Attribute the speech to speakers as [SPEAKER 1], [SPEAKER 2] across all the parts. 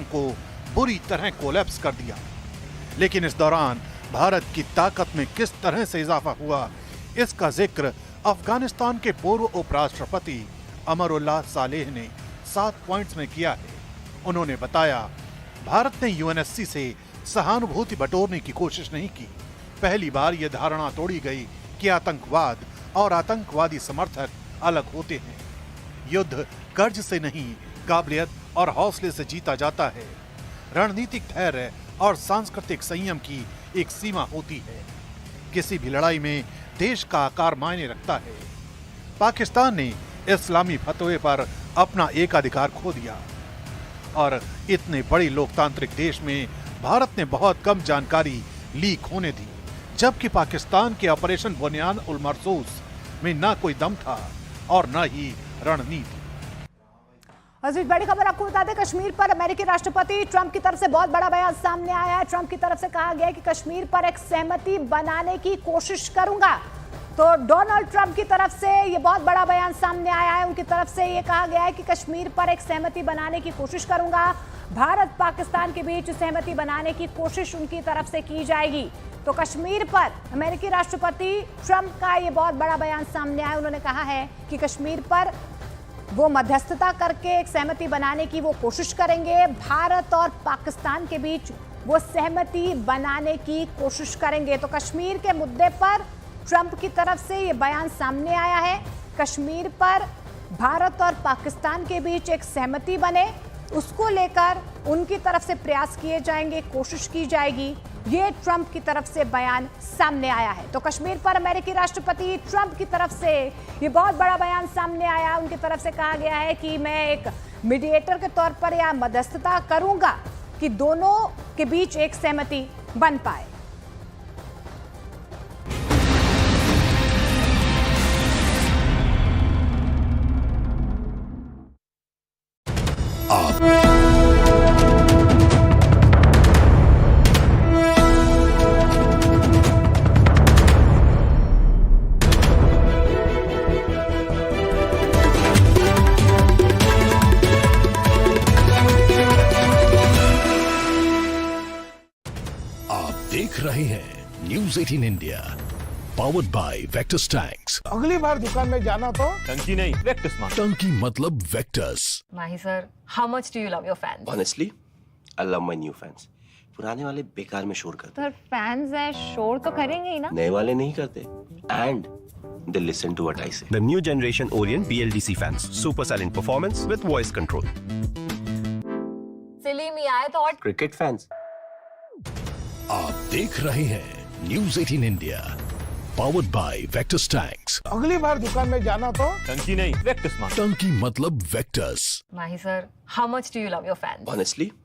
[SPEAKER 1] को बुरी तरह कोलैप्स कर दिया। लेकिन इस दौरान भारत की ताकत में किस तरह से इजाफा हुआ, इसका जिक्र अफगानिस्तान के पूर्व उपराष्ट्रपति अमरुल्लाह सालेह ने 7 पॉइंट्स में किया है। उन्होंने बताया, भारत ने यूएनएससी से सहानुभूति बटोरने की कोशिश नहीं की। पहली बार यह धारणा तोड़ी गई कि आतंकवाद और आतंकवादी समर्थक अलग होते हैं। युद्ध कर्ज से नहीं, काबिलियत और हौसले से जीता जाता है। रणनीतिक धैर्य और सांस्कृतिक संयम की एक सीमा होती है। किसी भी लड़ाई में देश का आकार मायने रखता है। पाकिस्तान ने इस्लामी फतवे पर अपना एकाधिकार खो दिया और इतने बड़े लोकतांत्रिक देश में भारत ने बहुत कम जानकारी लीक होने दी, जबकि पाकिस्तान के ऑपरेशन बुनियाद उल मरसूस में ना कोई दम था और न ही रणनीति।
[SPEAKER 2] अजीज, बड़ी खबर आपको बता दें, कश्मीर पर अमेरिकी राष्ट्रपति ट्रंप की तरफ से बहुत बड़ा बयान सामने आया है। ट्रंप की तरफ से कहा गया है कि कश्मीर पर एक सहमति बनाने की कोशिश करूंगा। तो डोनाल्ड ट्रंप की तरफ से ये बहुत बड़ा बयान सामने आया है। उनकी तरफ से ये कहा गया है कि कश्मीर पर एक सहमति बनाने की कोशिश करूंगा। भारत पाकिस्तान के बीच सहमति बनाने की कोशिश उनकी तरफ से की जाएगी। तो कश्मीर पर अमेरिकी राष्ट्रपति ट्रंप का ये बहुत बड़ा बयान सामने आया। उन्होंने कहा है कि कश्मीर पर वो मध्यस्थता करके एक सहमति बनाने की वो कोशिश करेंगे। भारत और पाकिस्तान के बीच वो सहमति बनाने की कोशिश करेंगे। तो कश्मीर के मुद्दे पर ट्रंप की तरफ से ये बयान सामने आया है। कश्मीर पर भारत और पाकिस्तान के बीच एक सहमति बने, उसको लेकर उनकी तरफ से प्रयास किए जाएंगे, कोशिश की जाएगी। ये ट्रंप की तरफ से बयान सामने आया है। तो कश्मीर पर अमेरिकी राष्ट्रपति ट्रंप की तरफ से ये बहुत बड़ा बयान सामने आया। उनकी तरफ से कहा गया है कि मैं एक मीडिएटर के तौर पर या मध्यस्थता करूंगा कि दोनों के बीच एक सहमति बन पाए।
[SPEAKER 3] देख रहे हैं news 18 India, powered by vectors tanks.
[SPEAKER 4] अगली बार दुकान में जाना तो
[SPEAKER 5] टंकी नहीं, वेक्टर्स मांगो।
[SPEAKER 3] टंकी मतलब vectors.
[SPEAKER 6] Mahi sir, how much do you love your fans?
[SPEAKER 7] Honestly, I love my new fans. पुराने वाले बेकार में शोर करते।
[SPEAKER 6] सर फैंस है, शोर तो करेंगे ही ना।
[SPEAKER 7] नए वाले नहीं करते। And they listen to what I say.
[SPEAKER 8] The new generation Orient BLDC fans, super silent performance with voice control.
[SPEAKER 6] Silly me, I thought
[SPEAKER 7] Cricket fans.
[SPEAKER 3] आप देख रहे हैं news 18 India, powered by vectors tanks.
[SPEAKER 4] अगली बार दुकान में जाना तो
[SPEAKER 5] टंकी नहीं, वेक्टर्स मांगो।
[SPEAKER 3] टंकी मतलब vectors.
[SPEAKER 6] Mahi sir, how much do you love your fans?
[SPEAKER 7] Honestly,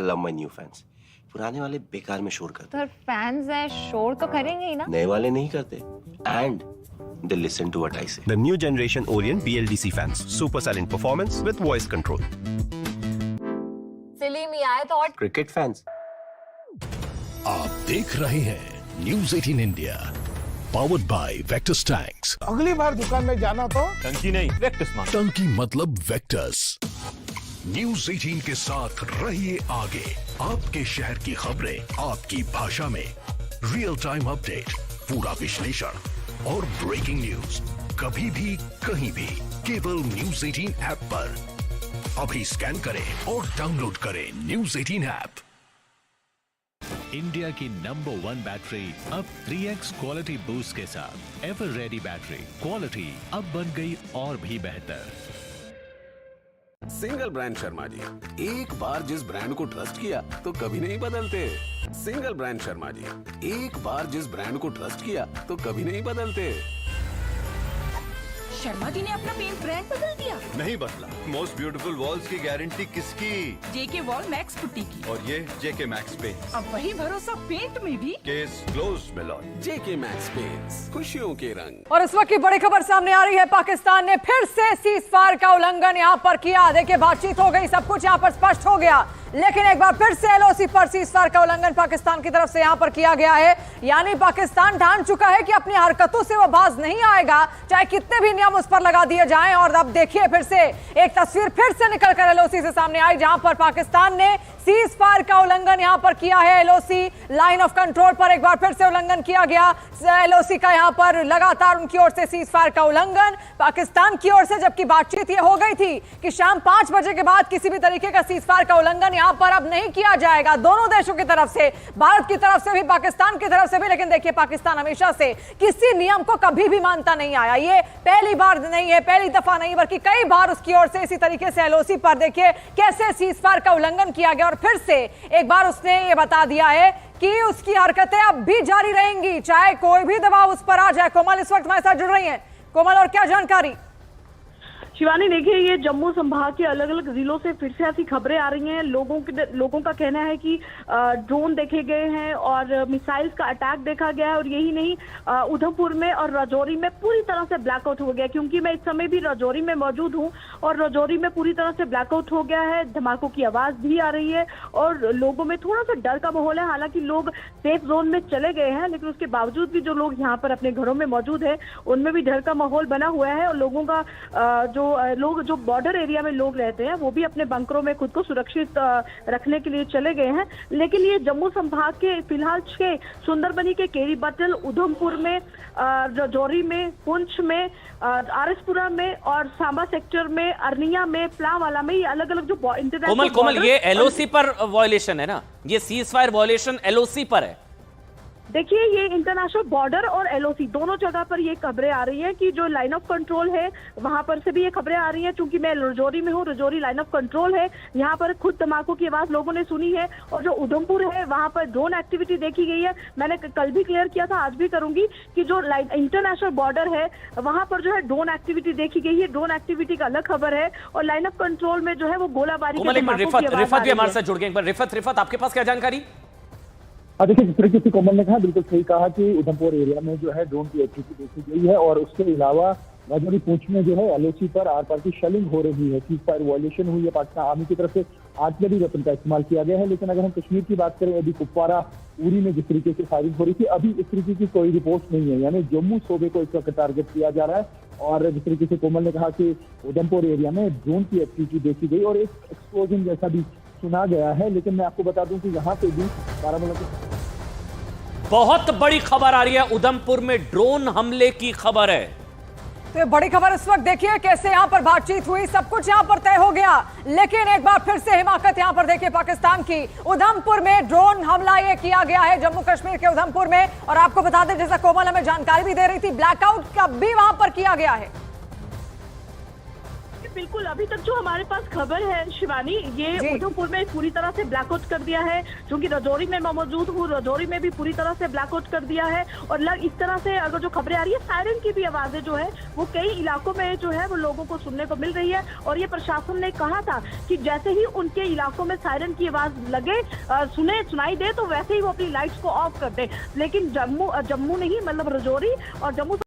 [SPEAKER 7] I love my new fans. पुराने वाले बेकार में शोर करते।
[SPEAKER 6] सर फैंस है, शोर तो करेंगे ही ना।
[SPEAKER 7] नए वाले नहीं करते। And they listen to what I say.
[SPEAKER 8] The new generation Orient BLDC fans, super silent performance with voice control.
[SPEAKER 6] Silly me, I thought
[SPEAKER 7] Cricket fans.
[SPEAKER 3] आप देख रहे हैं news 18 India, powered by vectors tanks.
[SPEAKER 4] अगली बार दुकान में जाना तो
[SPEAKER 5] टंकी नहीं, वेक्टर्स मांगो।
[SPEAKER 3] टंकी मतलब वेक्टर्स। न्यूज़ 18 के साथ रहिए आगे। आपके शहर की खबरें आपकी भाषा में, रियल टाइम अपडेट, पूरा विश्लेषण और ब्रेकिंग न्यूज, कभी भी कहीं भी, केवल न्यूज़ 18 ऐप पर। अभी स्कैन करें और डाउनलोड करें न्यूज़ 18 ऐप।
[SPEAKER 9] इंडिया की नंबर 1 बैटरी अब 3x क्वालिटी बूस्ट के साथ एवर रेडी बैटरी। क्वालिटी अब बन गई और भी बेहतर।
[SPEAKER 10] सिंगल ब्रांड शर्मा जी, एक बार जिस ब्रांड को ट्रस्ट किया तो कभी नहीं बदलते। सिंगल ब्रांड शर्मा जी, एक बार जिस ब्रांड को ट्रस्ट किया तो कभी नहीं बदलते।
[SPEAKER 11] शर्मा जी ने अपना पेंट ब्रांड बदल दिया?
[SPEAKER 5] नहीं बदला। मोस्ट ब्यूटीफुल वॉल्स की गारंटी किसकी?
[SPEAKER 11] जेके वॉल मैक्स पुट्टी की।
[SPEAKER 5] और ये जेके मैक्स पेंट्स।
[SPEAKER 11] अब वही भरोसा पेंट में भी।
[SPEAKER 5] केस क्लोज मिलोन।
[SPEAKER 10] जेके मैक्स पेंट्स, खुशियों के रंग।
[SPEAKER 2] और इस वक्त की बड़ी खबर सामने आ रही है। पाकिस्तान ने फिर से सीज फायर का उल्लंघन यहाँ पर किया। देखिए, बातचीत हो गई, सब कुछ यहाँ पर स्पष्ट हो गया। लेकिन एक बार फिर से एलओसी पर सीजफायर का उल्लंघन पाकिस्तान की तरफ से यहां पर किया गया है। यानी पाकिस्तान ठान चुका है कि अपनी हरकतों से वो बाज नहीं आएगा, चाहे कितने भी नियम उस पर लगा दिए जाएं। और अब देखिए फिर से एक तस्वीर फिर से निकलकर एलओसी से सामने आई, जहां पर पाकिस्तान ने सीजफायर का उल्लंघन यहां पर किया है। एलओसी लाइन ऑफ कंट्रोल पर एक बार फिर से उल्लंघन किया गया एलओसी का, यहां पर लगातार उनकी ओर से सीजफायर का उल्लंघन पाकिस्तान की ओर से, जबकि बातचीत ये हो गई थी कि शाम 5 बजे के बाद किसी भी तरीके का सीजफायर का उल्लंघन यहां पर अब नहीं किया जाएगा, दोनों देशों की तरफ से, भारत की तरफ से भी पाकिस्तान की तरफ से भी। लेकिन देखिए पाकिस्तान हमेशा से किसी नियम को कभी भी मानता नहीं आया, ये पहली बार नहीं है, पहली दफा नहीं, बल्कि कई बार उसकी ओर से इसी तरीके से एलओसी पर देखिए कैसे सीजफायर का उल्लंघन किया गया। और फिर से एक बार उसने ये बता दिया है कि उसकी हरकतें अब भी जारी रहेंगी, चाहे कोई भी दबाव उस पर आ जाए। कोमल इस वक्त हमारे साथ जुड़ रही हैं। कोमल, और क्या जानकारी?
[SPEAKER 11] शिवानी, देखिए ये जम्मू संभाग के अलग अलग जिलों से फिर से ऐसी खबरें आ रही हैं। लोगों का कहना है कि ड्रोन देखे गए हैं और मिसाइल्स का अटैक देखा गया है। और यही नहीं, उधमपुर में और राजौरी में पूरी तरह से ब्लैकआउट हो गया, क्योंकि मैं इस समय भी राजौरी में मौजूद हूं और राजौरी में पूरी तरह से ब्लैकआउट हो गया है। धमाकों की आवाज भी आ रही है और लोगों में थोड़ा सा डर का माहौल है। हालांकि लोग सेफ जोन में चले गए हैं, लेकिन उसके बावजूद भी जो लोग यहाँ पर अपने घरों में मौजूद है उनमें भी डर का माहौल बना हुआ है। और लोगों का जो बॉर्डर एरिया में लोग रहते हैं वो भी अपने बंकरों में खुद को सुरक्षित रखने के लिए चले गए हैं। लेकिन ये जम्मू संभाग के फिलहाल 6 सुंदरबनी के केरी बटल, उधमपुर में, राजौरी में, पुंछ में, आरएसपुरा में और सांबा सेक्टर में, अरनिया में, प्लावाला में, ये अलग अलग जो इंटरनेशनल
[SPEAKER 12] कोमल ये एलओसी पर वायलेशन है ना, ये सीजफायर वायलेशन एलओसी पर है।
[SPEAKER 11] देखिए ये इंटरनेशनल बॉर्डर और एलओसी दोनों जगह पर ये खबरें आ रही हैं कि जो लाइन ऑफ कंट्रोल है वहां पर से भी ये खबरें आ रही हैं। चूंकि मैं राजौरी में हूँ, राजौरी लाइन ऑफ कंट्रोल है, यहाँ पर खुद धमाकों की आवाज लोगों ने सुनी है। और जो उधमपुर है वहां पर ड्रोन एक्टिविटी देखी गई है। मैंने कल भी क्लियर किया था, आज भी करूंगी कि जो इंटरनेशनल बॉर्डर है वहां पर जो है ड्रोन एक्टिविटी देखी गई है। ड्रोन एक्टिविटी का अलग खबर है। और लाइन ऑफ कंट्रोल में जो है वो गोलाबारी
[SPEAKER 12] रिफत भी हमारे साथ जुड़ गए। रिफत आपके पास क्या जानकारी?
[SPEAKER 4] देखिए, जिस तरीके से कोमल ने कहा, बिल्कुल सही कहा कि उधमपुर एरिया में जो है ड्रोन की एक्टिविटी देखी गई है और उसके अलावा राजौरी पुंछ में जो है एलओसी पर आर पार की शेलिंग हो रही है, सीजफायर वायलेशन हुई है। पाकिस्तान आर्मी की तरफ से आर्टिलरी वेपन का इस्तेमाल किया गया है। लेकिन अगर हम कश्मीर की बात करें, अभी कुपवारा, उरी में जिस तरीके से फायरिंग हो रही थी, अभी इस तरीके की कोई रिपोर्ट नहीं है। यानी जम्मू सूबे को इस वक्त टारगेट किया जा रहा है। और जिस तरीके से कोमल ने कहा कि उधमपुर एरिया में ड्रोन की एक्टिविटी देखी गई और एक एक्सप्लोजन जैसा भी सुना गया है। लेकिन मैं आपको बता दूं कि यहाँ पे भी बारामूला के
[SPEAKER 12] बहुत बड़ी खबर आ रही है, उधमपुर में ड्रोन हमले की खबर है।
[SPEAKER 2] तो ये बड़ी खबर इस वक्त देखिए कैसे यहाँ पर बातचीत हुई, सब कुछ यहाँ पर तय हो गया। लेकिन एक बार फिर से हिमाकत यहाँ पर देखिए पाकिस्तान की, उधमपुर में ड्रोन हमला ये किया गया है, जम्मू कश्मीर के उधमपुर में। और आपको बता दें, जैसा कोमल हमें जानकारी भी दे रही थी, ब्लैकआउट का भी वहां पर किया गया है।
[SPEAKER 11] बिल्कुल, अभी तक जो हमारे पास खबर है शिवानी, ये उधमपुर में पूरी तरह से ब्लैकआउट कर दिया है। क्योंकि राजौरी में मैं मौजूद हूँ, राजौरी में भी पूरी तरह से ब्लैकआउट कर दिया है। और इस तरह से अगर जो खबरें आ रही है, सायरन की भी आवाजें जो है वो कई इलाकों में जो है वो लोगों को सुनने को मिल रही है। और ये प्रशासन ने कहा था कि जैसे ही उनके इलाकों में सायरन की आवाज लगे, सुनाई दे, तो वैसे ही वो अपनी लाइट्स को ऑफ कर दे। लेकिन जम्मू नहीं, मतलब राजौरी और जम्मू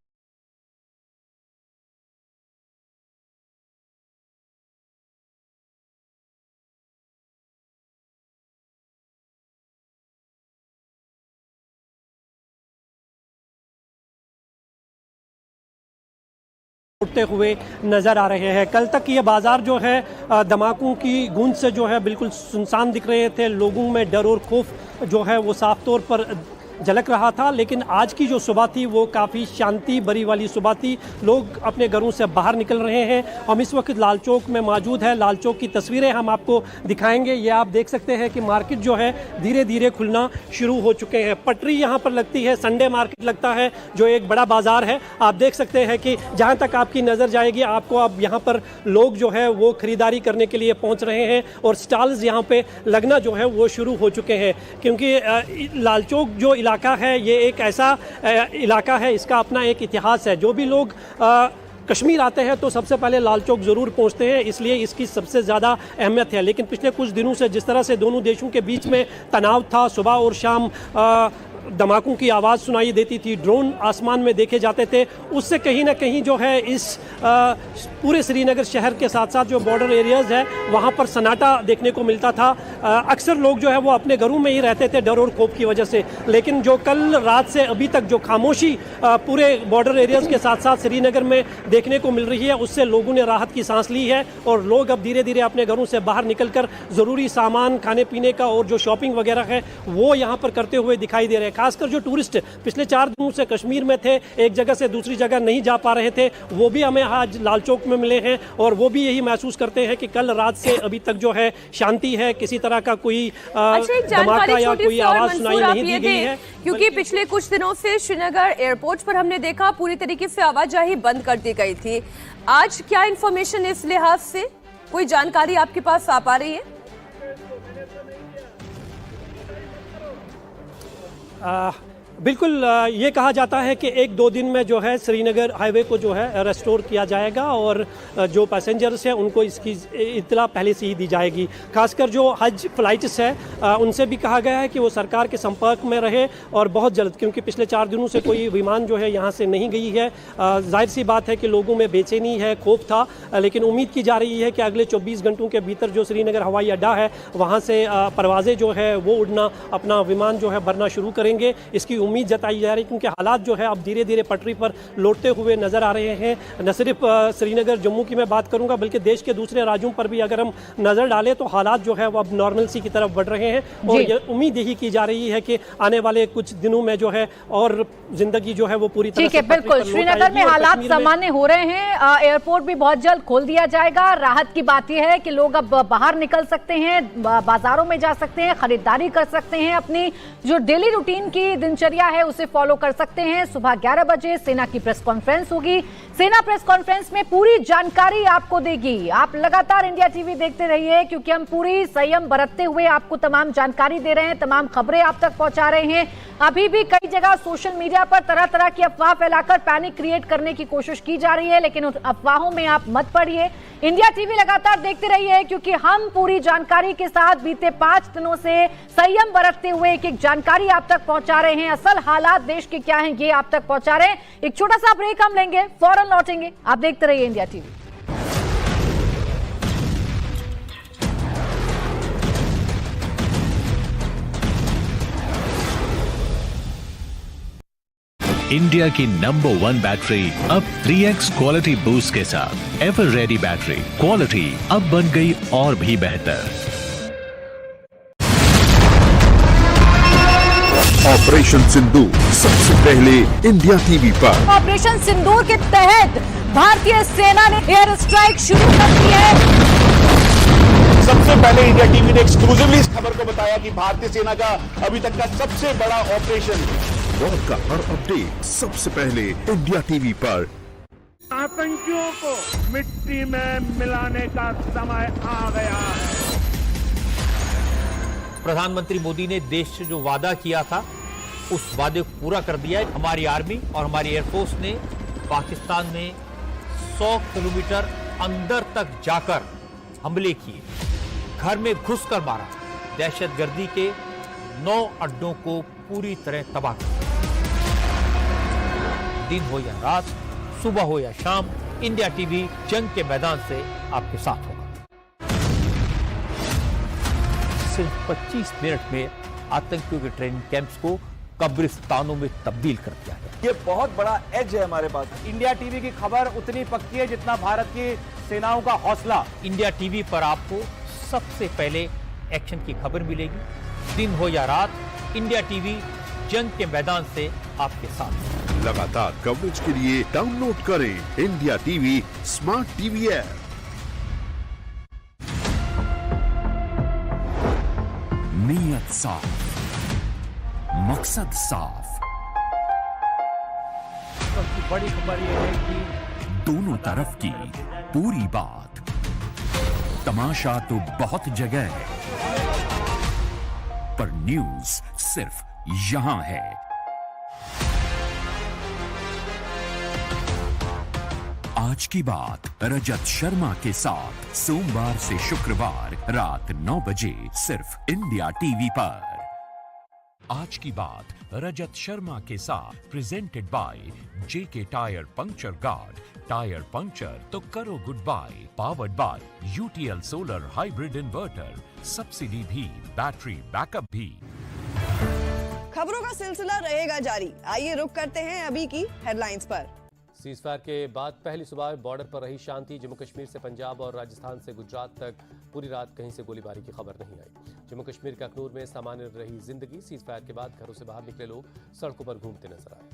[SPEAKER 13] उठते हुए नज़र आ रहे हैं। कल तक ये बाज़ार जो है धमाकों की गूंज से जो है बिल्कुल सुनसान दिख रहे थे। लोगों में डर और खौफ जो है वो साफ तौर पर झलक रहा था। लेकिन आज की जो सुबह थी वो काफ़ी शांति भरी वाली सुबह थी। लोग अपने घरों से बाहर निकल रहे हैं। हम इस वक्त लाल चौक में मौजूद है। लाल चौक की तस्वीरें हम आपको दिखाएंगे। ये आप देख सकते हैं कि मार्केट जो है धीरे धीरे खुलना शुरू हो चुके हैं। पटरी यहाँ पर लगती है, संडे मार्केट लगता है जो एक बड़ा बाजार है। आप देख सकते हैं कि जहाँ तक आपकी नज़र जाएगी आपको अब यहाँ पर लोग जो है वो खरीदारी करने के लिए पहुँच रहे हैं और स्टॉल्स यहाँ पे लगना जो है वो शुरू हो चुके हैं। क्योंकि लाल चौक जो इलाका है ये एक ऐसा इलाका है, इसका अपना एक इतिहास है। जो भी लोग कश्मीर आते हैं तो सबसे पहले लाल चौक ज़रूर पहुंचते हैं, इसलिए इसकी सबसे ज़्यादा अहमियत है। लेकिन पिछले कुछ दिनों से जिस तरह से दोनों देशों के बीच में तनाव था, सुबह और शाम धमाकों की आवाज़ सुनाई देती थी, ड्रोन आसमान में देखे जाते थे, उससे कहीं ना कहीं जो है इस पूरे श्रीनगर शहर के साथ साथ जो बॉर्डर एरियाज़ है वहाँ पर सन्नाटा देखने को मिलता था। अक्सर लोग जो है वो अपने घरों में ही रहते थे डर और खौफ की वजह से, लेकिन जो कल रात से अभी तक जो खामोशी पूरे बॉर्डर एरियाज़ के साथ साथ श्रीनगर में देखने को मिल रही है, उससे लोगों ने राहत की सांस ली है और लोग अब धीरे धीरे अपने घरों से बाहर निकलकर ज़रूरी सामान, खाने पीने का और जो शॉपिंग वगैरह है वो यहाँ पर करते हुए दिखाई दे रहे हैं। खासकर जो टूरिस्ट पिछले 4 दिनों से कश्मीर में थे, एक जगह से दूसरी जगह नहीं जा पा रहे थे, वो भी हमें आज लाल चौक में मिले हैं और वो भी यही महसूस करते हैं कि कल रात से अभी तक जो है शांति है, किसी तरह का कोई धमाका या कोई आवाज सुनाई नहीं दी गई है।
[SPEAKER 14] क्योंकि पिछले कुछ दिनों से श्रीनगर एयरपोर्ट पर हमने देखा पूरी तरीके से आवाजाही बंद कर दी गई थी। आज क्या इंफॉर्मेशन इस लिहाज से, कोई जानकारी आपके पास आ पा रही है?
[SPEAKER 13] बिल्कुल, ये कहा जाता है कि 1-2 दिन में जो है श्रीनगर हाईवे को जो है रेस्टोर किया जाएगा और जो पैसेंजर्स हैं उनको इसकी इत्तला पहले से ही दी जाएगी। खासकर जो हज फ्लाइट्स है उनसे भी कहा गया है कि वो सरकार के संपर्क में रहे और बहुत जल्द, क्योंकि पिछले 4 दिनों से कोई विमान जो है यहाँ से नहीं गई है। जाहिर सी बात है कि लोगों में बेचैनी है, खौफ था, लेकिन उम्मीद की जा रही है कि अगले 24 घंटों के भीतर जो श्रीनगर हवाई अड्डा है वहाँ से परवाज़ें जो है वो उड़ना, अपना विमान जो है भरना शुरू करेंगे, इसकी उम्मीद जताई जा रही है। क्योंकि हालात जो है अब धीरे धीरे पटरी पर लौटते हुए नजर आ रहे हैं। न सिर्फ श्रीनगर जम्मू की मैं बात करूंगा बल्कि देश के दूसरे राज्यों पर भी अगर हम नजर डालें तो हालात जो है वो अब नॉर्मलसी की तरफ बढ़ रहे हैं और ये उम्मीद यही की जा रही है कि आने वाले कुछ दिनों में जो है और जिंदगी जो है वो पूरी तरह से
[SPEAKER 2] बिल्कुल श्रीनगर में हालात सामान्य हो रहे हैं। एयरपोर्ट भी बहुत जल्द खोल दिया जाएगा। राहत की बात यह है कि लोग अब बाहर निकल सकते हैं, बाजारों में जा सकते हैं, खरीदारी कर सकते हैं, अपनी जो डेली रूटीन की दिनचर्या है उसे फॉलो कर सकते हैं। सुबह 11 बजे सेना की प्रेस कॉन्फ्रेंस होगी। सेना प्रेस कॉन्फ्रेंस में पूरी जानकारी आपको देगी। आप लगातार इंडिया टीवी देखते रहिए क्योंकि हम पूरी संयम बरतते हुए आपको तमाम जानकारी दे रहे हैं, तमाम खबरें आप तक पहुंचा रहे हैं। अभी भी कई जगह सोशल मीडिया पर तरह तरह की अफवाह फैलाकर पैनिक क्रिएट करने की कोशिश की जा रही है, लेकिन उन अफवाहों में आप मत पड़िए। इंडिया टीवी लगातार देखते रहिए क्योंकि हम पूरी जानकारी के साथ बीते 5 दिनों से संयम बरतते हुए एक एक जानकारी आप तक पहुंचा रहे हैं। असल हालात देश के क्या हैं ये आप तक पहुंचा रहे हैं। एक छोटा सा ब्रेक हम लेंगे, फौरन लौटेंगे। आप देखते रहिए इंडिया टीवी।
[SPEAKER 9] इंडिया की नंबर 1 बैटरी अब 3x क्वालिटी बूस्ट के साथ एवर रेडी बैटरी क्वालिटी अब बन गई और भी बेहतर।
[SPEAKER 15] ऑपरेशन सिंदूर सबसे पहले इंडिया टीवी पर।
[SPEAKER 2] ऑपरेशन सिंदूर के तहत भारतीय सेना ने एयर स्ट्राइक शुरू कर दी है।
[SPEAKER 16] सबसे पहले इंडिया टीवी ने एक्सक्लूसिवली इस खबर को बताया कि भारतीय सेना का अभी तक का सबसे बड़ा ऑपरेशन।
[SPEAKER 15] वॉर का हर अपडेट सबसे पहले इंडिया टीवी पर।
[SPEAKER 17] आतंकियों को मिट्टी में मिलाने का समय आ गया है।
[SPEAKER 12] प्रधानमंत्री मोदी ने देश से जो वादा किया था उस वादे को पूरा कर दिया है। हमारी आर्मी और हमारी एयरफोर्स ने पाकिस्तान में 100 किलोमीटर अंदर तक जाकर हमले किए, घर में घुसकर मारा, दहशतगर्दी के 9 अड्डों को पूरी तरह तबाह किया। दिन हो या रात, सुबह हो या शाम, इंडिया टीवी जंग के मैदान से आपके साथ होगा। सिर्फ 25 मिनट में आतंकियों के ट्रेनिंग कैंप्स को कब्रिस्तानों में तब्दील कर दिया गया।
[SPEAKER 16] ये बहुत बड़ा एज है हमारे पास। इंडिया टीवी की खबर उतनी पक्की है जितना भारत की सेनाओं का हौसला।
[SPEAKER 12] इंडिया टीवी पर आपको सबसे पहले एक्शन की खबर मिलेगी। दिन हो या रात, इंडिया टीवी जंग के मैदान से आपके साथ।
[SPEAKER 15] लगातार कवरेज के लिए डाउनलोड करें India TV smart TV app.
[SPEAKER 18] नीयत साफ, मकसद साफ।
[SPEAKER 12] सबसे बड़ी खबर यह है कि
[SPEAKER 18] दोनों तरफ की पूरी बात। तमाशा तो बहुत जगह है, पर न्यूज सिर्फ यहां है। आज की बात रजत शर्मा के साथ सोमवार से शुक्रवार रात 9 बजे सिर्फ इंडिया टीवी पर। आज की बात रजत शर्मा के साथ, presented by JK Tyre puncture guard. Tyre puncture तो करो good bye. Powered by UTL solar hybrid inverter, subsidy भी, बैटरी बैकअप भी।
[SPEAKER 19] खबरों का सिलसिला रहेगा जारी। आइए रुक करते हैं अभी की हेडलाइंस पर।
[SPEAKER 20] सीजफायर के बाद पहली सुबह बॉर्डर पर रही शांति। जम्मू कश्मीर से पंजाब और राजस्थान से गुजरात तक पूरी रात कहीं से गोलीबारी की खबर नहीं आई। जम्मू कश्मीर के अखनूर में सामान्य रही जिंदगी। सीजफायर के बाद घरों से बाहर निकले लोग सड़कों पर घूमते नजर आए।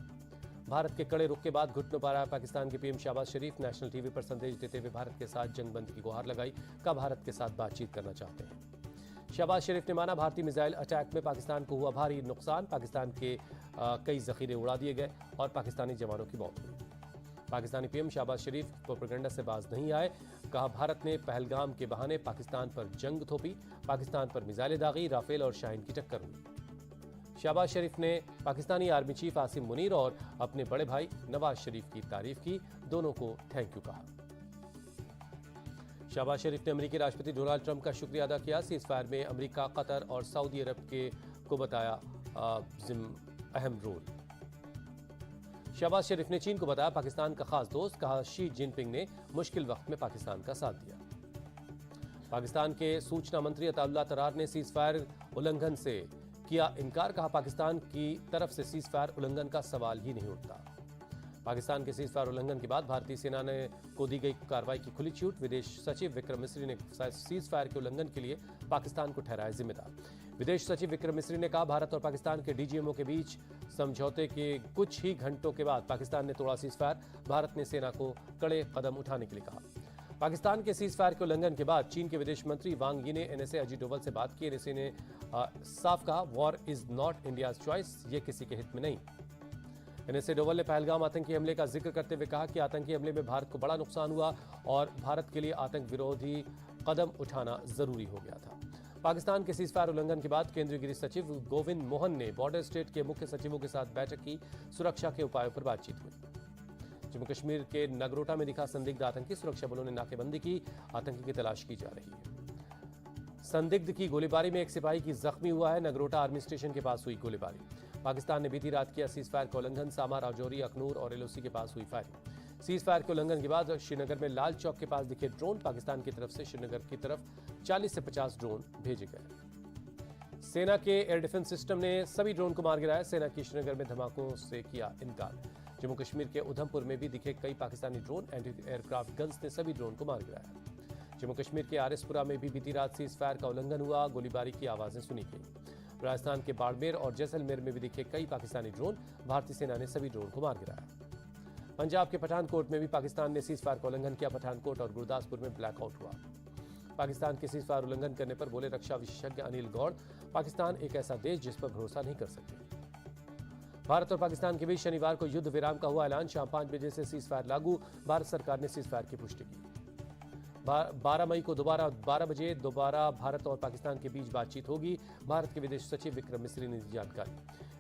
[SPEAKER 20] भारत के कड़े रुख के बाद घुटनों पर आया पाकिस्तान के पीएम शहबाज शरीफ। नेशनल टीवी पर संदेश देते हुए भारत के साथ जंगबंदी की गुहार लगाई। का भारत के साथ बातचीत करना चाहते हैं। शहबाज शरीफ ने माना भारतीय मिसाइल अटैक में पाकिस्तान को हुआ भारी नुकसान। पाकिस्तान के कई जखीरे उड़ा दिए गए और पाकिस्तानी जवानों की मौत हुई। पाकिस्तानी पीएम शहबाज शरीफ प्रोपेगेंडा से बाज नहीं आए। कहा भारत ने पहलगाम के बहाने पाकिस्तान पर जंग थोपी। पाकिस्तान पर मिसाइलें दागी। राफेल और शाहीन की टक्कर हुई। शहबाज शरीफ ने पाकिस्तानी आर्मी चीफ आसिम मुनीर और अपने बड़े भाई नवाज शरीफ की तारीफ की। दोनों को थैंक यू कहा। शहबाज शरीफ ने अमेरिकी राष्ट्रपति डोनाल्ड ट्रंप का शुक्रिया अदा किया। सीजफायर में अमेरिका, कतर और सऊदी अरब को बताया अहम रोल। शहबाज शरीफ ने चीन को बताया पाकिस्तान का खास दोस्त। कहा शी जिनपिंग ने मुश्किल वक्त में पाकिस्तान का साथ दिया। पाकिस्तान के सूचना मंत्री अताउल्लाह तरार ने सीजफायर उल्लंघन से किया इनकार। कहा पाकिस्तान की तरफ से सीजफायर उल्लंघन का सवाल ही नहीं उठता। पाकिस्तान के सीजफायर उल्लंघन के बाद भारतीय सेना ने को दी गई कार्रवाई की खुली छूट। विदेश सचिव विक्रम मिस्री ने सीजफायर के उल्लंघन के लिए पाकिस्तान को ठहराया जिम्मेदार। विदेश सचिव विक्रम मिस्री ने कहा भारत और पाकिस्तान के डीजीएमओ के बीच समझौते के कुछ ही घंटों के बाद पाकिस्तान ने तोड़ा सीजफायर। भारत ने सेना को कड़े कदम उठाने के लिए कहा। पाकिस्तान के सीजफायर के उल्लंघन के बाद चीन के विदेश मंत्री वांग यी ने एनएसए अजीत डोवल से बात की। एनएसए ने साफ कहा war is not India's choice, ये किसी के हित में नहीं। एनएसए डोवल ने पहलगाम आतंकी हमले का जिक्र करते हुए कहा कि आतंकी हमले में भारत को बड़ा नुकसान हुआ और भारत के लिए आतंक विरोधी कदम उठाना जरूरी हो गया था। पाकिस्तान के सीजफायर उल्लंघन के बाद केंद्रीय गृह सचिव गोविंद मोहन ने बॉर्डर स्टेट के मुख्य सचिवों के साथ बैठक की। सुरक्षा के उपायों पर बातचीत हुई। जम्मू कश्मीर के नगरोटा में दिखा संदिग्ध आतंकी। सुरक्षा बलों ने नाकेबंदी की। आतंकी की तलाश की जा रही है। संदिग्ध की गोलीबारी में एक सिपाही की जख्मी हुआ है। नगरोटा आर्मी स्टेशन के पास हुई गोलीबारी। पाकिस्तान ने बीती रात किया सीजफायर का उल्लंघन। सामा, राजौरी, अखनूर और एलओसी के पास हुई फायरिंग। सीजफायर के उल्लंघन के बाद श्रीनगर में लाल चौक के पास दिखे ड्रोन। पाकिस्तान की तरफ से श्रीनगर की तरफ 40 से 50 ड्रोन भेजे गए। सेना के एयर डिफेंस सिस्टम ने सभी ड्रोन को मार गिराया। सेना की श्रीनगर में धमाकों से किया इनकार। जम्मू कश्मीर के उधमपुर में भी दिखे कई Pakistani drone. Anti aircraft guns ने सभी ड्रोन को मार गिराया। जम्मू कश्मीर के आरएसपुरा में भी बीती रात सीजफायर का उल्लंघन हुआ। गोलीबारी की आवाजें सुनी गई। राजस्थान के बाड़मेर और जैसलमेर में भी दिखे कई पाकिस्तानी ड्रोन। भारतीय सेना ने सभी ड्रोन को मार गिराया। पंजाब के पठानकोट में भी पाकिस्तान ने सीजफायर का उल्लंघन किया। पठानकोट और गुरदासपुर में ब्लैकआउट हुआ। पाकिस्तान के सीजफायर उल्लंघन करने पर बोले रक्षा विशेषज्ञ अनिल गौड़, पाकिस्तान एक ऐसा देश जिस पर भरोसा नहीं कर सकते। भारत और पाकिस्तान के बीच शनिवार को युद्ध विराम का हुआ ऐलान। शाम 5 बजे से सीजफायर लागू। भारत सरकार ने सीजफायर की पुष्टि की। 12 मई को दोबारा 12 बजे दोबारा भारत और पाकिस्तान के बीच बातचीत होगी। भारत के विदेश सचिव विक्रम मिस्री ने दी जानकारी।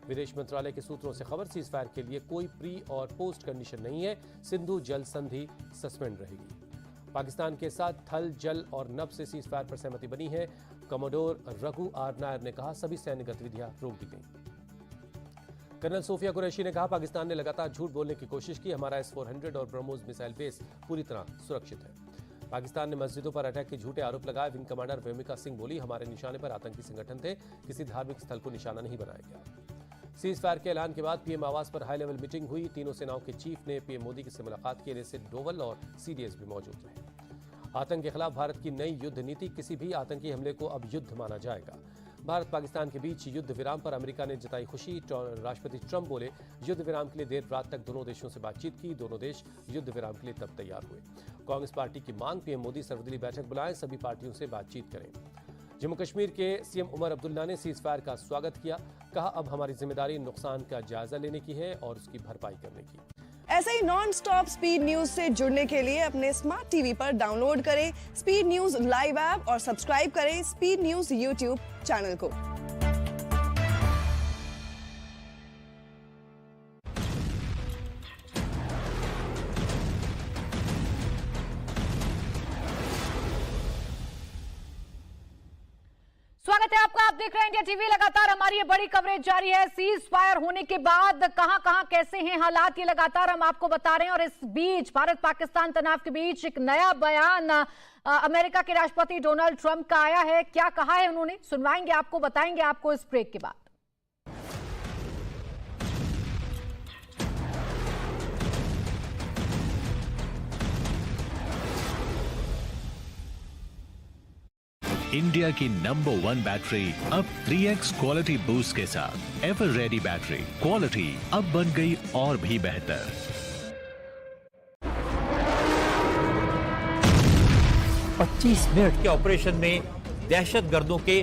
[SPEAKER 20] विदेश मंत्रालय के सूत्रों से खबर, सीजफायर के लिए कोई प्री और पोस्ट कंडीशन नहीं है। सिंधु जल संधि सस्पेंड रहेगी। पाकिस्तान के साथ थल, जल और नभ से सीजफायर पर सहमति बनी है। कमोडोर रघु आर नायर ने कहा सभी सैन्य गतिविधियां रोक दी गई। कर्नल सोफिया कुरैशी ने कहा पाकिस्तान ने लगातार झूठ बोलने की कोशिश की। हमारा S-400 और ब्रह्मोस मिसाइल बेस पूरी तरह सुरक्षित है। पाकिस्तान ने मस्जिदों पर अटैक के झूठे आरोप लगाए। विंग कमांडर व्योमिका सिंह बोली हमारे निशाने पर आतंकी संगठन थे, किसी धार्मिक स्थल को निशाना नहीं बनाया गया। सीजफायर के ऐलान के बाद पीएम आवास पर हाई लेवल मीटिंग हुई। तीनों सेनाओं के चीफ ने पीएम मोदी से मुलाकात की। एनएसए डोवल और सीडीएस भी मौजूद रहे। आतंक के खिलाफ भारत की नई युद्ध नीति, किसी भी आतंकी हमले को अब युद्ध माना जाएगा। भारत पाकिस्तान के बीच युद्ध विराम पर अमेरिका ने जताई खुशी। राष्ट्रपति ट्रंप बोले युद्ध विराम के लिए देर रात तक दोनों देशों से बातचीत की। दोनों देश युद्ध विराम के लिए तब तैयार हुए। कांग्रेस पार्टी की मांग, पीएम मोदी सर्वदलीय बैठक बुलाएं, सभी पार्टियों से बातचीत करें। जम्मू कश्मीर के सीएम उमर अब्दुल्ला ने सीजफायर का स्वागत किया। कहा अब हमारी जिम्मेदारी नुकसान का जायजा लेने की है और उसकी भरपाई करने की।
[SPEAKER 19] ऐसे ही नॉन स्टॉप स्पीड न्यूज से जुड़ने के लिए अपने स्मार्ट टीवी पर डाउनलोड करें स्पीड न्यूज लाइव ऐप और सब्सक्राइब करें स्पीड न्यूज यूट्यूब चैनल को।
[SPEAKER 2] स्वागत स्वागत है आपका। आप देख रहे हैं इंडिया टीवी। लगातार हमारी ये बड़ी कवरेज जारी है। सीज फायर होने के बाद कहां कैसे हैं हालात, ये लगातार हम आपको बता रहे हैं। और इस बीच भारत पाकिस्तान तनाव के बीच एक नया बयान अमेरिका के राष्ट्रपति डोनाल्ड ट्रंप का आया है। क्या कहा है उन्होंने, सुनवाएंगे आपको, बताएंगे आपको इस ब्रेक के बाद।
[SPEAKER 9] इंडिया की नंबर 1 बैटरी अब 3x क्वालिटी बूस्ट के साथ एवर रेडी बैटरी। क्वालिटी अब बन गई और भी बेहतर।
[SPEAKER 12] 25 मिनट के ऑपरेशन में दहशतगर्दों के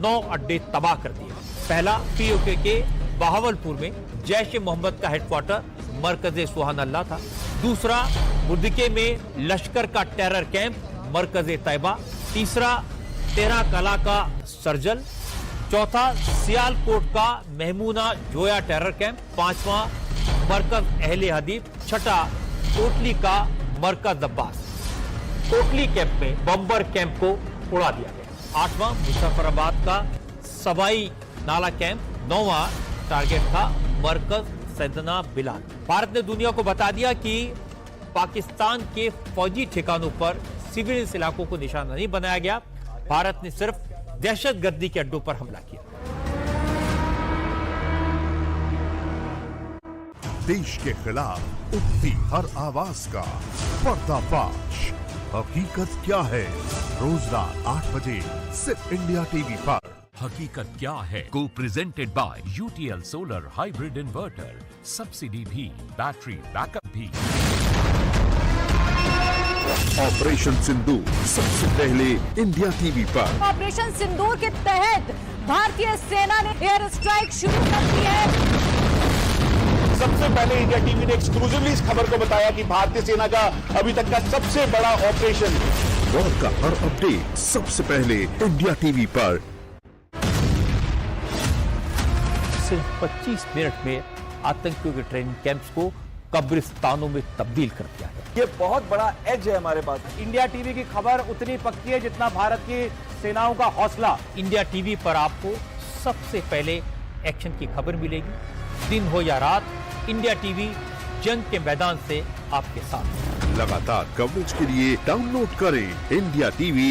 [SPEAKER 12] 9 अड्डे तबाह कर दिए। पहला पीओके के बहावलपुर में जैश ए मोहम्मद का हेडक्वार्टर मरकज सुहान अल्लाह था। दूसरा मुर्दिके में लश्कर का टेरर कैंप मरकज तैयबा। तीसरा तेरा कला का सर्जल। चौथा सियालकोट का महमूना जोया टेरर कैंप। पांचवा मरकज अहले हदीब। छठा कोटली का मरकज अब्बास। कोटली कैंप में बम्बर कैंप को उड़ा दिया गया। आठवां मुजफ्फराबाद का सवाई नाला कैंप। नौवां टारगेट था मरकज सैदना बिलाल। भारत ने दुनिया को बता दिया कि पाकिस्तान के फौजी ठिकानों पर सिविलियन इलाकों को निशाना नहीं बनाया गया। भारत ने सिर्फ दहशतगर्दी के अड्डों पर हमला किया।
[SPEAKER 15] देश के खिलाफ उठती हर आवाज का पर्दाफाश। हकीकत क्या है, रोज रात 8 बजे सिर्फ इंडिया टीवी पर।
[SPEAKER 18] हकीकत क्या है को presented by UTL solar hybrid inverter. Subsidy भी, बैटरी बैकअप भी।
[SPEAKER 15] ऑपरेशन सिंदूर सबसे पहले इंडिया टीवी पर।
[SPEAKER 2] ऑपरेशन सिंदूर के तहत भारतीय सेना ने एयर स्ट्राइक शुरू कर दी है।
[SPEAKER 16] सबसे पहले इंडिया टीवी ने एक्सक्लूसिवली इस खबर को बताया कि भारतीय सेना का अभी तक का सबसे बड़ा ऑपरेशन।
[SPEAKER 15] वॉर का हर अपडेट सबसे पहले इंडिया टीवी पर।
[SPEAKER 12] सिर्फ 25 मिनट में आतंकियों के ट्रेनिंग कैंप्स को कब्रिस्तानों में तब्दील कर दिया गया।
[SPEAKER 21] ये बहुत बड़ा एज है हमारे पास। इंडिया टीवी की खबर उतनी पक्की है जितना भारत की सेनाओं का हौसला।
[SPEAKER 12] इंडिया टीवी पर आपको सबसे पहले एक्शन की खबर मिलेगी। दिन हो या रात, इंडिया टीवी जंग के मैदान से आपके साथ।
[SPEAKER 15] लगातार कवरेज के लिए डाउनलोड करें इंडिया टीवी।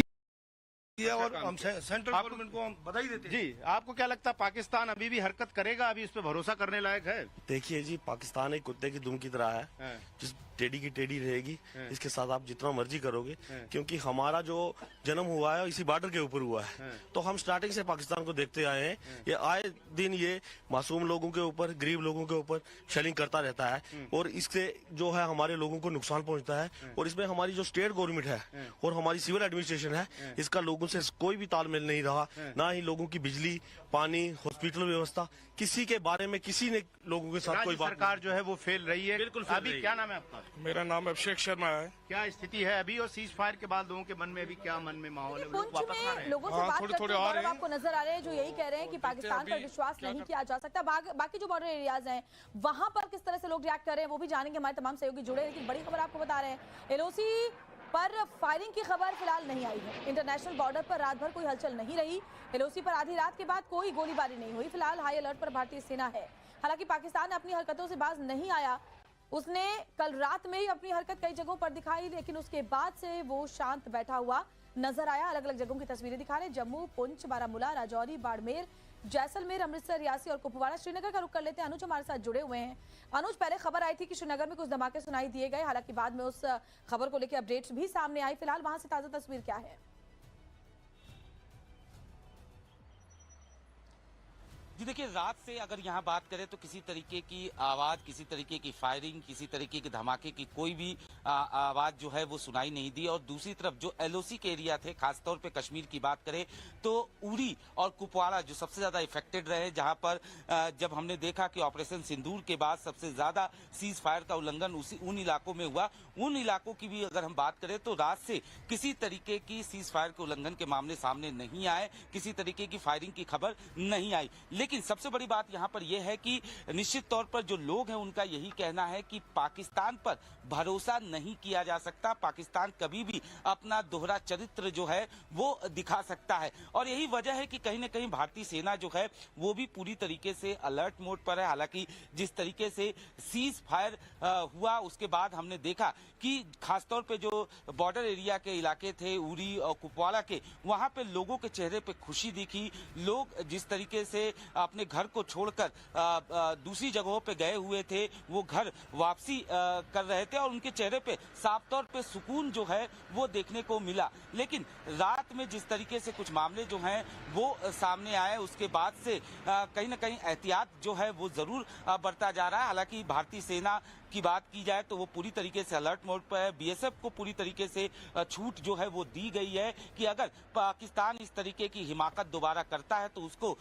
[SPEAKER 22] और हम सेंट्रल गवर्नमेंट को हम बधाई देते हैं। जी, आपको क्या लगता है पाकिस्तान अभी भी हरकत करेगा, अभी इस पे भरोसा करने लायक है?
[SPEAKER 23] देखिए जी, पाकिस्तान एक कुत्ते की दुम की तरह है, जिस टेढ़ी की टेढ़ी रहेगी। इसके साथ आप जितना मर्जी करोगे, क्योंकि हमारा जो जन्म हुआ है इसी बॉर्डर के ऊपर हुआ है। तो हम स्टार्टिंग से पाकिस्तान को देखते आए हैं। ये आए दिन ये मासूम लोगों के ऊपर, गरीब लोगों के ऊपर शेलिंग करता रहता है, और इससे जो है हमारे लोगों को नुकसान पहुंचता है। और इसमें हमारी जो स्टेट गवर्नमेंट है और हमारी सिविल एडमिनिस्ट्रेशन है, इसका लोगों से कोई भी तालमेल नहीं रहा। ना ही लोगों की बिजली, पानी, हॉस्पिटल व्यवस्था, किसी के बारे में किसी ने लोगों के साथ कोई बात।
[SPEAKER 22] सरकार जो है वो फेल रही है। बिल्कुल। अभी क्या नाम है आपका?
[SPEAKER 24] मेरा नाम अभिषेक शर्मा है।
[SPEAKER 22] क्या स्थिति है अभी, और सीज फायर के बाद लोगों के मन में अभी क्या मन में माहौल है?
[SPEAKER 14] लोगों से बात करते हुए आपको नजर आ रहे हैं जो यही कह रहे हैं कि पाकिस्तान पर विश्वास नहीं किया जा सकता। बाकी जो बॉर्डर एरियाज हैं वहां पर किस तरह से लोग रिएक्ट कर रहे हैं वो भी जानेंगे। हमारे तमाम सहयोगी जुड़े। लेकिन बड़ी खबर आपको बता रहे हैं, एलओसी पर फायरिंग की खबर फिलहाल नहीं आई है। इंटरनेशनल बॉर्डर पर रात भर कोई हलचल नहीं रही। एलओसी पर आधी रात के बाद कोई गोलीबारी नहीं हुई। फिलहाल हाई अलर्ट पर भारतीय सेना है। हालांकि पाकिस्तान अपनी हरकतों से बाज नहीं आया। उसने कल रात में ही अपनी हरकत कई जगहों पर दिखाई, लेकिन उसके बाद से वो शांत बैठा हुआ नजर आया। अलग अलग जगहों की तस्वीरें दिखा रहे हैं। जम्मू, पुंछ, बारामूला, राजौरी, बाड़मेर, जैसलमेर, अमृतसर, रियासी और कुपवाड़ा। श्रीनगर का रुख कर लेते हैं। अनुज हमारे साथ जुड़े हुए हैं। अनुज, पहले खबर आई थी कि श्रीनगर में कुछ धमाके सुनाई दिए गए, हालांकि बाद में उस खबर को लेकर अपडेट्स भी सामने आई। फिलहाल वहां से ताजा तस्वीर क्या है?
[SPEAKER 25] जी देखिए, रात से अगर यहाँ बात करें तो किसी तरीके की आवाज़, किसी तरीके की फायरिंग, किसी तरीके के धमाके की कोई भी आवाज़ जो है वो सुनाई नहीं दी। और दूसरी तरफ जो एलओसी के एरिया थे, खासतौर पे कश्मीर की बात करें तो उरी और कुपवाड़ा जो सबसे ज़्यादा इफेक्टेड रहे, जहाँ पर जब हमने देखा कि ऑपरेशन सिंदूर के बाद सबसे ज़्यादा सीज फायर का उल्लंघन उन इलाकों में हुआ, उन इलाकों की भी अगर हम बात करें तो रात से किसी तरीके की सीज फायर के उल्लंघन के मामले सामने नहीं आए, किसी तरीके की फायरिंग की खबर नहीं आई। लेकिन सबसे बड़ी बात यहाँ पर यह है कि निश्चित तौर पर जो लोग हैं उनका यही कहना है कि पाकिस्तान पर भरोसा नहीं किया जा सकता। पाकिस्तान कभी भी अपना दोहरा चरित्र जो है वो दिखा सकता है और यही वजह है कि कहीं न कहीं भारतीय सेना जो है वो भी पूरी तरीके से अलर्ट मोड पर है। हालांकि जिस तरीके से सीज फायर हुआ उसके बाद हमने देखा कि खासतौर पे जो बॉर्डर एरिया के इलाके थे उरी और कुपवाड़ा के, वहां पे लोगों के चेहरे पे खुशी दिखी। लोग जिस तरीके से अपने घर को छोड़कर दूसरी जगहों पे गए हुए थे वो घर वापसी कर रहे थे और उनके चेहरे पे साफ तौर पे सुकून जो है वो देखने को मिला। लेकिन रात में जिस तरीके से कुछ मामले जो हैं वो सामने आए उसके बाद से कहीं ना कहीं एहतियात जो है वो जरूर बरता जा रहा है। हालांकि भारतीय सेना की बात की जाए तो वो पूरी तरीके से अलर्ट मोड पर है। बीएसएफ को पूरी तरीके से छूट जो है वो दी गई है कि अगर पाकिस्तान इस तरीके की हिमाकत दोबारा करता है तो उसको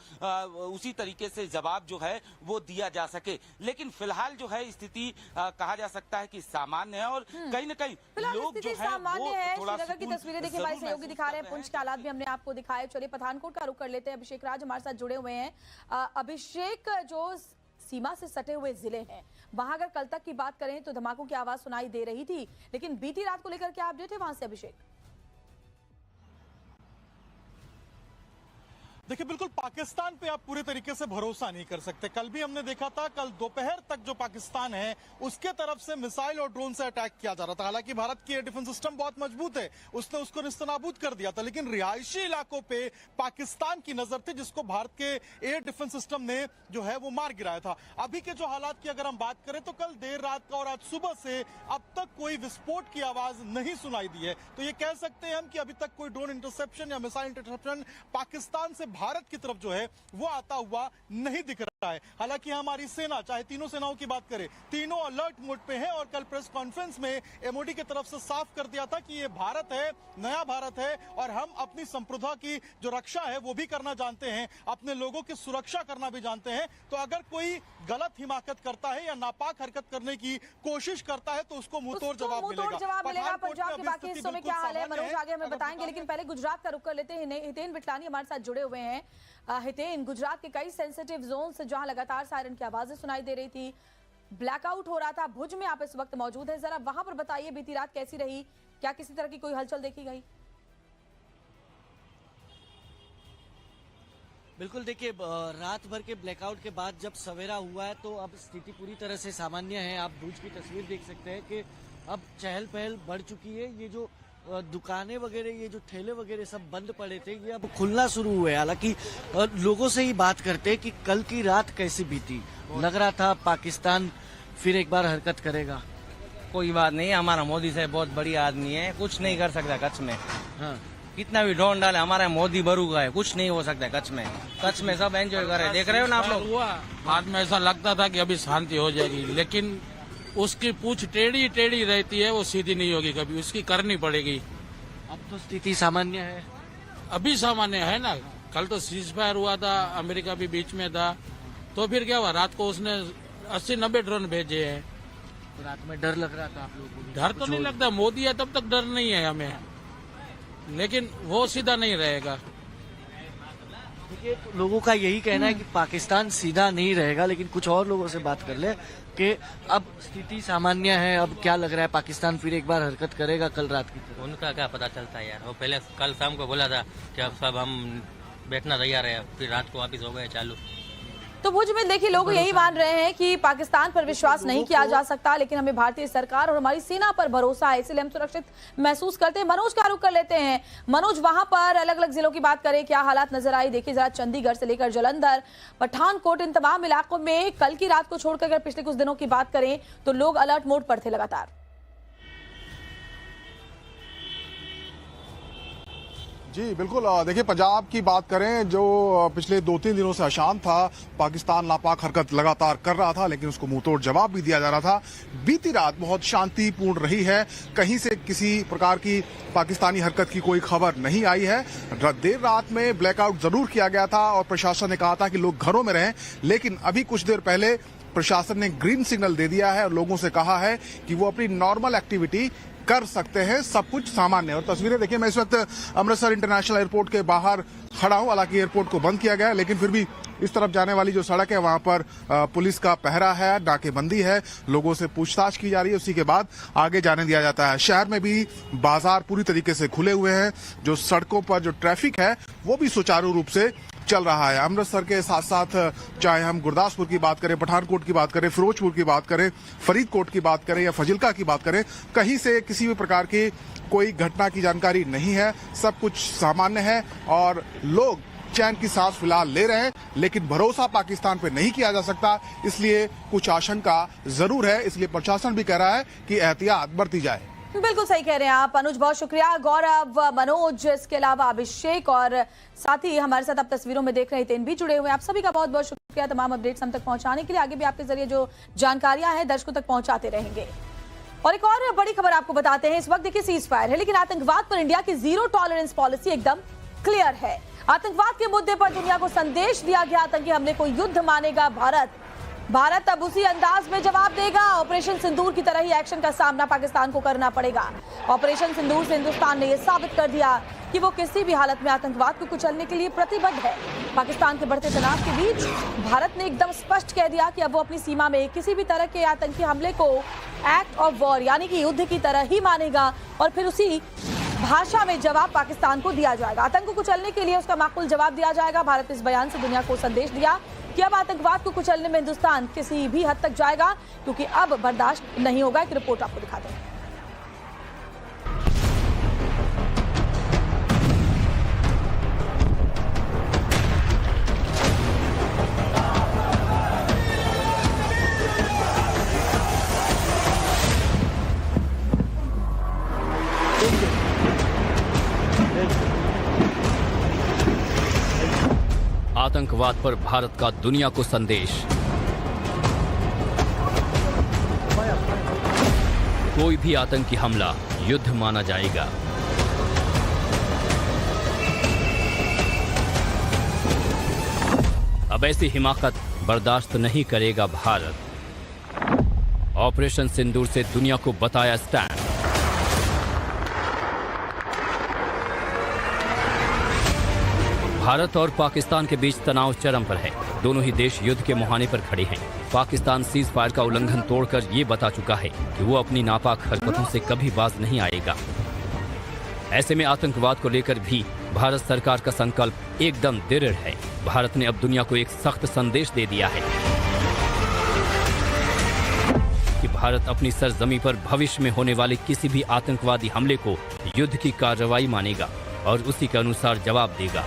[SPEAKER 25] उसी तरीके से जवाब जो है वो दिया जा सके। लेकिन फिलहाल जो है स्थिति कहा जा सकता है कि सामान्य है और कहीं न कहीं लोग जो है वो थोड़ा
[SPEAKER 14] श्रीनगर की तस्वीरें देखिए, हमारे सहयोगी दिखा रहे हैं, पुंछ के हालात भी हमने आपको दिखाए। चलिए पठानकोट का रुख कर लेते हैं। अभिषेक राज हमारे साथ जुड़े हुए हैं। अभिषेक, जो सीमा से सटे हुए जिले हैं वहां अगर कल तक की बात करें तो धमाकों की आवाज सुनाई दे रही थी, लेकिन बीती रात को लेकर क्या अपडेट है वहां से अभिषेक?
[SPEAKER 1] देखिए, बिल्कुल पाकिस्तान पे आप पूरे तरीके से भरोसा नहीं कर सकते। कल भी हमने देखा था, कल दोपहर तक जो पाकिस्तान है उसके तरफ से मिसाइल और ड्रोन से अटैक किया जा रहा था। हालांकि भारत की एयर डिफेंस सिस्टम बहुत मजबूत है, उसने उसको निस्तनाबूद कर दिया था, लेकिन रिहायशी इलाकों पे पाकिस्तान की नजर थी जिसको भारत के एयर डिफेंस सिस्टम ने जो है वो मार गिराया था। अभी के जो हालात की अगर हम बात करें तो कल देर रात का और आज सुबह से अब तक कोई विस्फोट की आवाज नहीं सुनाई दी है। तो ये कह सकते हैं हम कि अभी तक कोई ड्रोन इंटरसेप्शन या मिसाइल इंटरसेप्शन पाकिस्तान से भारत की तरफ जो है वो आता हुआ नहीं दिख रहा है। हालांकि हमारी सेना, चाहे तीनों सेनाओं की बात करें, तीनों अलर्ट मोड पे हैं और कल प्रेस कॉन्फ्रेंस में एमओडी की तरफ से साफ कर दिया था कि ये भारत है, नया भारत है और हम अपनी संप्रभुता की जो रक्षा है वो भी करना जानते हैं, अपने लोगों की सुरक्षा करना भी जानते हैं। तो अगर कोई गलत हिमाकत करता है या नापाक हरकत करने की कोशिश करता है तो उसको मुंहतोड़ जवाब मिलेगा।
[SPEAKER 14] पंजाब के बाकी हिस्सों में क्या हाल है मनोज आगे हमें बताएंगे, लेकिन पहले गुजरात का रुख कर लेते हैं। हितेन बिटलानी हमारे साथ जुड़े हुए हैं। हितेन, गुजरात के कई सेंसिटिव जोन से जहां लगातार सायरन की आवाजें सुनाई दे रही थी, ब्लैकआउट हो रहा था, भुज में आप इस वक्त मौजूद हैं, जरा वहां पर बताइए बीती रात कैसी रही, क्या किसी तरह की कोई हलचल देखी गई?
[SPEAKER 6] बिल्कुल, देखिए रात भर के ब्लैकआउट के बाद जब सवेरा हुआ है तो अब स्थिति पूरी तरह से सामान्य है। आप भुज की तस्वीर देख सकते हैं कि अब चहल पहल बढ़ चुकी है। ये जो दुकानें वगैरह, ये जो ठेले वगैरह सब बंद पड़े थे, ये अब खुलना शुरू हुए। हालांकि लोगों से ही बात करते हैं कि कल की रात कैसी बीती। लग रहा था पाकिस्तान फिर एक बार हरकत करेगा।
[SPEAKER 7] कोई बात नहीं, हमारा मोदी साहब बहुत बढ़िया आदमी है, कुछ नहीं कर सकता कच्छ में। हाँ, कितना भी ड्रोन डाले, हमारा मोदी बरूगा है, कुछ नहीं हो सकता कच्छ में। कच्छ में सब एंजॉय कर रहे हैं, देख रहे हो ना आप लोग।
[SPEAKER 8] बाद में ऐसा लगता था कि अभी शांति हो जाएगी, लेकिन उसकी पूछ टेढ़ी टेढ़ी रहती है, वो सीधी नहीं होगी कभी, उसकी करनी पड़ेगी।
[SPEAKER 6] अब तो स्थिति सामान्य है,
[SPEAKER 8] अभी सामान्य है ना। कल तो सीज फायर हुआ था, अमेरिका भी बीच में था, तो फिर क्या हुआ, रात को उसने 80-90 ड्रोन भेजे हैं।
[SPEAKER 6] तो रात में डर लग रहा था आप लोगों को?
[SPEAKER 8] डर तो नहीं लगता, मोदी है तब तक डर नहीं है हमें, लेकिन वो सीधा नहीं रहेगा।
[SPEAKER 6] देखिए, लोगों का यही कहना है कि पाकिस्तान सीधा नहीं रहेगा, लेकिन कुछ और लोगों से बात कर ले कि अब स्थिति सामान्य है। अब क्या लग रहा है, पाकिस्तान फिर एक बार हरकत करेगा कल रात की तरह?
[SPEAKER 7] उनका क्या पता चलता है यार, वो पहले कल शाम को बोला था कि अब सब हम बैठना तैयार है, फिर रात को वापिस हो गए चालू।
[SPEAKER 14] तो भुज में देखिए लोग यही मान रहे हैं कि पाकिस्तान पर विश्वास नहीं किया जा सकता, लेकिन हमें भारतीय सरकार और हमारी सेना पर भरोसा है, इसलिए हम सुरक्षित महसूस करते हैं। मनोज का रुख कर लेते हैं। मनोज, वहां पर अलग अलग जिलों की बात करें, क्या हालात नजर आई? देखिए जरा, चंडीगढ़ से लेकर जालंधर, पठानकोट, इन तमाम इलाकों में कल की रात को छोड़कर अगर पिछले कुछ दिनों की बात करें तो लोग अलर्ट मोड पर थे लगातार।
[SPEAKER 16] जी बिल्कुल, देखिए पंजाब की बात करें, जो पिछले 2-3 दिनों से अशांत था, पाकिस्तान नापाक हरकत लगातार कर रहा था, लेकिन उसको मुंहतोड़ जवाब भी दिया जा रहा था। बीती रात बहुत शांतिपूर्ण रही है, कहीं से किसी प्रकार की पाकिस्तानी हरकत की कोई खबर नहीं आई है। देर रात में ब्लैकआउट जरूर किया गया था और प्रशासन ने कहा था कि लोग घरों में रहें, लेकिन अभी कुछ देर पहले प्रशासन ने ग्रीन सिग्नल दे दिया है और लोगों से कहा है कि वो अपनी नॉर्मल एक्टिविटी कर सकते हैं, सब कुछ सामान्य। और तस्वीरें देखिए, मैं इस वक्त अमृतसर इंटरनेशनल एयरपोर्ट के बाहर खड़ा हूं। हालांकि एयरपोर्ट को बंद किया गया है, लेकिन फिर भी इस तरफ जाने वाली जो सड़क है वहां पर पुलिस का पहरा है, नाकेबंदी है, लोगों से पूछताछ की जा रही है, उसी के बाद आगे जाने दिया जाता है। शहर में भी बाजार पूरी तरीके से खुले हुए हैं, जो सड़कों पर जो ट्रैफिक है वो भी सुचारू रूप से चल रहा है। अमृतसर के साथ साथ चाहे हम गुरदासपुर की बात करें, पठानकोट की बात करें, फिरोजपुर की बात करें, फरीदकोट की बात करें या फजिल्का की बात करें, कहीं से किसी भी प्रकार की कोई घटना की जानकारी नहीं है। सब कुछ सामान्य है और लोग चैन की सांस फिलहाल ले रहे हैं, लेकिन भरोसा पाकिस्तान पे नहीं किया जा सकता, इसलिए कुछ आशंका जरूर है। इसलिए प्रशासन भी कह रहा है कि एहतियात बरती जाए।
[SPEAKER 14] बिल्कुल सही कह रहे हैं आप अनुज, बहुत शुक्रिया। गौरव, मनोज, इसके अलावा अभिषेक और साथ ही हमारे साथ आप तस्वीरों में देख रहे हैं भी जुड़े हुए हैं। आप सभी का बहुत बहुत शुक्रिया तमाम अपडेट्स हम तक पहुंचाने के लिए। आगे भी आपके जरिए जो जानकारियां हैं दर्शकों तक पहुंचाते रहेंगे। और एक और बड़ी खबर आपको बताते हैं। इस वक्त देखिए सीज फायर है, लेकिन आतंकवाद पर इंडिया की जीरो टॉलरेंस पॉलिसी एकदम क्लियर है। आतंकवाद के मुद्दे पर दुनिया को संदेश दिया गया, आतंकी हमले को युद्ध मानेगा भारत अब उसी अंदाज में जवाब देगा। ऑपरेशन सिंदूर की तरह ही एक्शन का सामना पाकिस्तान को करना पड़ेगा। ऑपरेशन सिंदूर से हिंदुस्तान ने यह साबित कर दिया कि वो किसी भी हालत में आतंकवाद को कुचलने के लिए प्रतिबद्ध है। पाकिस्तान के बढ़ते तनाव के बीच भारत ने एकदम स्पष्ट कह दिया कि अब वो अपनी सीमा में किसी भी तरह के आतंकी हमले को एक्ट ऑफ वॉर यानी कि युद्ध की तरह ही मानेगा और फिर उसी भाषा में जवाब पाकिस्तान को दिया जाएगा। आतंक को कुचलने के लिए उसका माकूल जवाब दिया जाएगा। भारत ने इस बयान से दुनिया को संदेश दिया कि अब आतंकवाद को कुचलने में हिंदुस्तान किसी भी हद तक जाएगा, क्योंकि अब बर्दाश्त नहीं होगा। एक रिपोर्ट आपको दिखाते हैं।
[SPEAKER 3] आतंकवाद पर भारत का दुनिया को संदेश। कोई भी आतंकी हमला युद्ध माना जाएगा। अब ऐसी हिमाकत बर्दाश्त नहीं करेगा भारत। ऑपरेशन सिंदूर से दुनिया को बताया स्टैंड। भारत और पाकिस्तान के बीच तनाव चरम पर है। दोनों ही देश युद्ध के मुहाने पर खड़े हैं। पाकिस्तान सीज फायर का उल्लंघन तोड़कर ये बता चुका है कि वो अपनी नापाक हरकतों से कभी बाज नहीं आएगा। ऐसे में आतंकवाद को लेकर भी भारत सरकार का संकल्प एकदम दृढ़ है। भारत ने अब दुनिया को एक सख्त संदेश दे दिया है कि भारत अपनी सरजमी पर भविष्य में होने वाले किसी भी आतंकवादी हमले को युद्ध की कार्रवाई मानेगा और उसी के अनुसार जवाब देगा।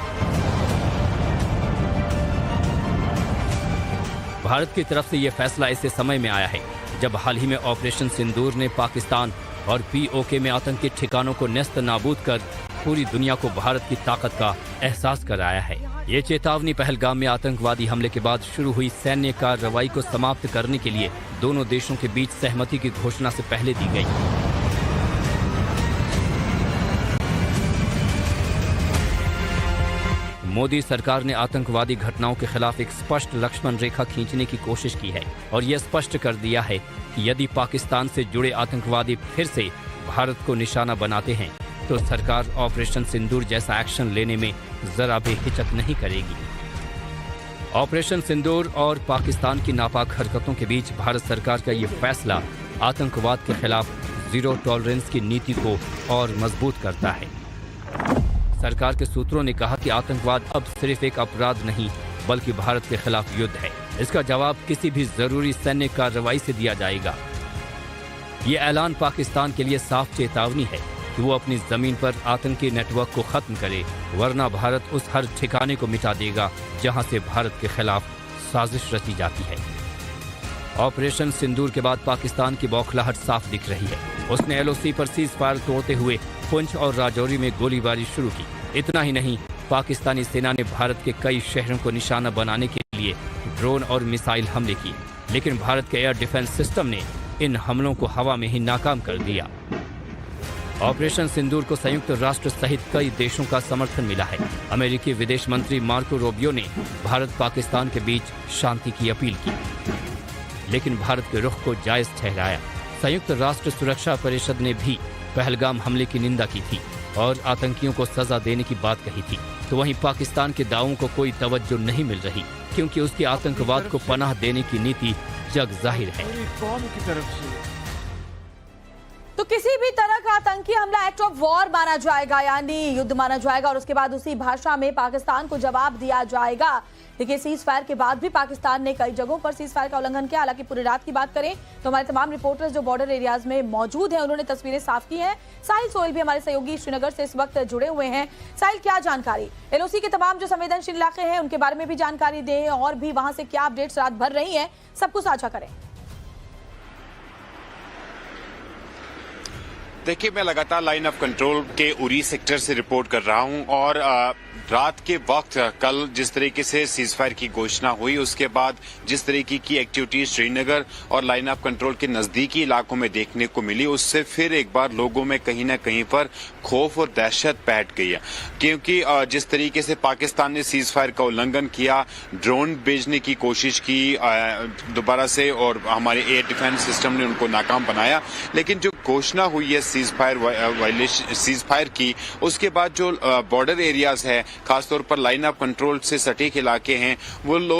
[SPEAKER 3] भारत की तरफ से यह फैसला ऐसे समय में आया है जब हाल ही में ऑपरेशन सिंदूर ने पाकिस्तान और पीओके में आतंकी ठिकानों को नेस्त नाबूद कर पूरी दुनिया को भारत की ताकत का एहसास कराया है। ये चेतावनी पहलगाम में आतंकवादी हमले के बाद शुरू हुई सैन्य कार्रवाई को समाप्त करने के लिए दोनों देशों के बीच सहमति की घोषणा से पहले दी गई। मोदी सरकार ने आतंकवादी घटनाओं के खिलाफ एक स्पष्ट लक्ष्मण रेखा खींचने की कोशिश की है और यह स्पष्ट कर दिया है कि यदि पाकिस्तान से जुड़े आतंकवादी फिर से भारत को निशाना बनाते हैं तो सरकार ऑपरेशन सिंदूर जैसा एक्शन लेने में जरा भी हिचक नहीं करेगी। ऑपरेशन सिंदूर और पाकिस्तान की नापाक हरकतों के बीच भारत सरकार का ये फैसला आतंकवाद के खिलाफ जीरो टॉलरेंस की नीति को और मजबूत करता है। सरकार के सूत्रों ने कहा कि आतंकवाद अब सिर्फ एक अपराध नहीं बल्कि भारत के खिलाफ युद्ध है। इसका जवाब किसी भी जरूरी सैन्य कार्रवाई से दिया जाएगा। ये ऐलान पाकिस्तान के लिए साफ चेतावनी है कि वो अपनी जमीन पर आतंकी नेटवर्क को खत्म करे, वरना भारत उस हर ठिकाने को मिटा देगा जहां से भारत के खिलाफ साजिश रची जाती है। ऑपरेशन सिंदूर के बाद पाकिस्तान की बौखलाहट साफ दिख रही है। उसने एलओसी पर सीज फायर तोड़ते हुए पुंछ और राजौरी में गोलीबारी शुरू की। इतना ही नहीं, पाकिस्तानी सेना ने भारत के कई शहरों को निशाना बनाने के लिए ड्रोन और मिसाइल हमले किए, लेकिन भारत के एयर डिफेंस सिस्टम ने इन हमलों को हवा में ही नाकाम कर दिया। ऑपरेशन सिंदूर को संयुक्त राष्ट्र सहित कई देशों का समर्थन मिला है। अमेरिकी विदेश मंत्री मार्को रूबियो ने भारत पाकिस्तान के बीच शांति की अपील की। लेकिन भारत के रुख को जायज ठहराया। संयुक्त राष्ट्र सुरक्षा परिषद ने भी पहलगाम हमले की निंदा की थी और आतंकियों को सजा देने की बात कही थी। तो वहीं पाकिस्तान के दावों को कोई तवज्जो नहीं मिल रही, क्योंकि उसकी आतंकवाद को पनाह देने की नीति जग जाहिर है।
[SPEAKER 21] कौम की तरफ से
[SPEAKER 14] तो किसी भी तरह का आतंकी हमला एक्ट ऑफ वॉर माना जाएगा, यानी युद्ध माना जाएगा और उसके बाद उसी भाषा में पाकिस्तान को जवाब दिया जाएगा। देखिए, सीज फायर के बाद भी पाकिस्तान ने कई जगहों पर सीज फायर का उल्लंघन किया। हालांकि पूरी रात की बात करें तो हमारे तमाम रिपोर्टर्स जो बॉर्डर एरियाज में मौजूद हैं, उन्होंने तस्वीरें साफ की हैं। साहिल सोहेल भी हमारे सहयोगी श्रीनगर से इस वक्त जुड़े हुए हैं। साहिल, क्या जानकारी, एलओसी के तमाम जो संवेदनशील इलाके हैं उनके बारे में भी जानकारी दें और भी वहां से क्या अपडेट्स रात भर रही है, सब कुछ साझा करें।
[SPEAKER 4] देखिए, मैं लगातार लाइन ऑफ कंट्रोल के उरी सेक्टर से रिपोर्ट कर रहा हूं और रात के वक्त कल जिस तरीके से सीज फायर की घोषणा हुई, उसके बाद जिस तरीके की एक्टिविटी श्रीनगर और लाइन ऑफ कंट्रोल के नजदीकी इलाकों में देखने को मिली, उससे फिर एक बार लोगों में कहीं ना कहीं पर खौफ और दहशत बैठ गई है। क्योंकि जिस तरीके से पाकिस्तान ने सीज फायर का उल्लंघन किया, ड्रोन भेजने की कोशिश की दोबारा से और हमारे एयर डिफेंस सिस्टम ने उनको नाकाम बनाया, लेकिन जो घोषणा हुई है सीज फायर की, उसके बाद जो बॉर्डर एरियाज है, खासतौर पर लाइन ऑफ कंट्रोल से सटीक इलाके हैं, वो लोग